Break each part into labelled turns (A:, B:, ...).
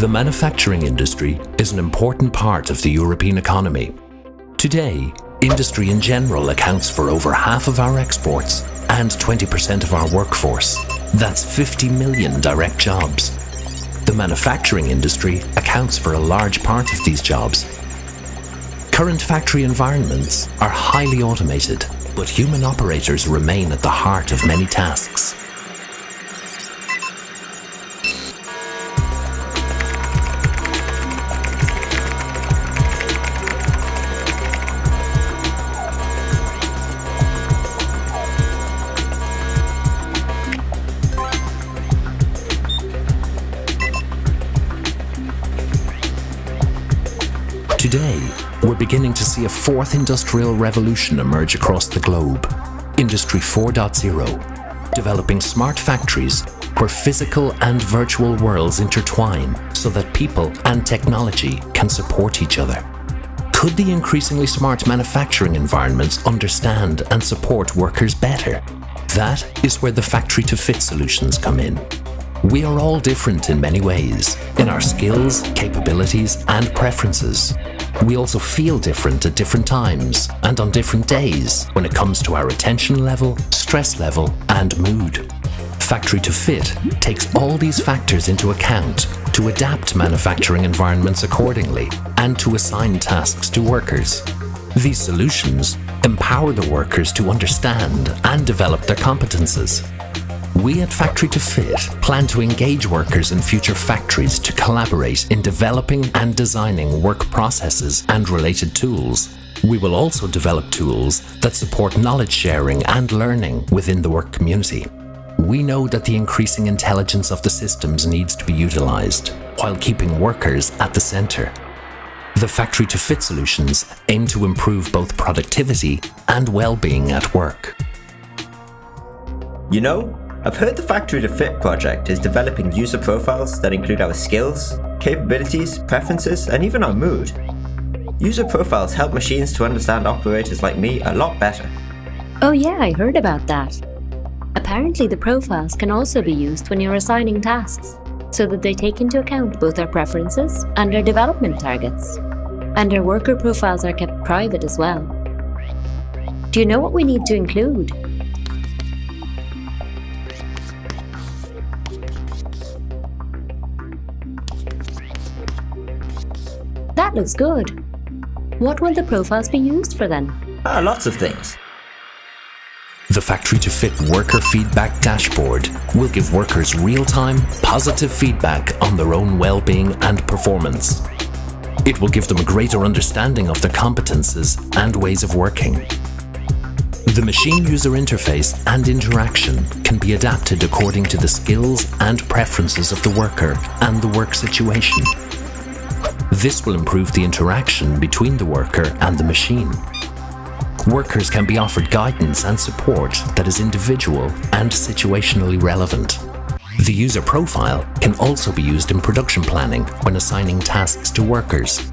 A: The manufacturing industry is an important part of the European economy. Today, industry in general accounts for over half of our exports and 20% of our workforce. That's 50 million direct jobs. The manufacturing industry accounts for a large part of these jobs. Current factory environments are highly automated, but human operators remain at the heart of many tasks. Today, we're beginning to see a fourth industrial revolution emerge across the globe. Industry 4.0, developing smart factories where physical and virtual worlds intertwine so that people and technology can support each other. Could the increasingly smart manufacturing environments understand and support workers better? That is where the Factory2Fit solutions come in. We are all different in many ways, in our skills, capabilities, and preferences. We also feel different at different times and on different days when it comes to our attention level, stress level, and mood. Factory2Fit takes all these factors into account to adapt manufacturing environments accordingly and to assign tasks to workers. These solutions empower the workers to understand and develop their competences. We at Factory2Fit plan to engage workers in future factories to collaborate in developing and designing work processes and related tools. We will also develop tools that support knowledge sharing and learning within the work community. We know that the increasing intelligence of the systems needs to be utilized while keeping workers at the center. The Factory2Fit solutions aim to improve both productivity and well-being at work.
B: You know, I've heard the Factory2Fit project is developing user profiles that include our skills, capabilities, preferences, and even our mood. User profiles help machines to understand operators like me a lot better.
C: Oh yeah, I heard about that. Apparently the profiles can also be used when you're assigning tasks, so that they take into account both our preferences and our development targets. And our worker profiles are kept private as well. Do you know what we need to include? That looks good. What will the profiles be used for then?
B: Lots of things.
A: The Factory2Fit Worker Feedback Dashboard will give workers real-time, positive feedback on their own well-being and performance. It will give them a greater understanding of their competences and ways of working. The machine user interface and interaction can be adapted according to the skills and preferences of the worker and the work situation. This will improve the interaction between the worker and the machine. Workers can be offered guidance and support that is individual and situationally relevant. The user profile can also be used in production planning when assigning tasks to workers.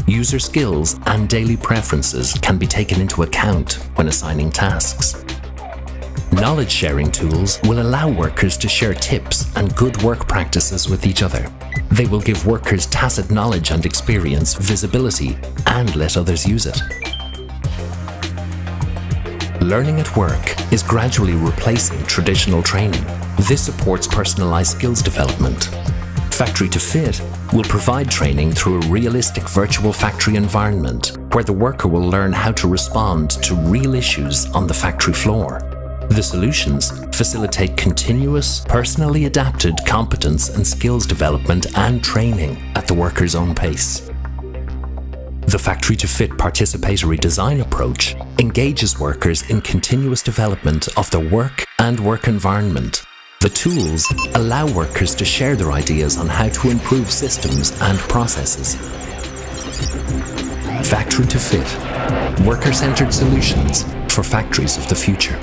A: User skills and daily preferences can be taken into account when assigning tasks. Knowledge sharing tools will allow workers to share tips and good work practices with each other. They will give workers tacit knowledge and experience visibility and let others use it. Learning at work is gradually replacing traditional training. This supports personalized skills development. Factory2Fit will provide training through a realistic virtual factory environment where the worker will learn how to respond to real issues on the factory floor. The solutions facilitate continuous, personally adapted competence and skills development and training at the worker's own pace. The Factory2Fit participatory design approach engages workers in continuous development of their work and work environment. The tools allow workers to share their ideas on how to improve systems and processes. Factory2Fit, worker-centered solutions for factories of the future.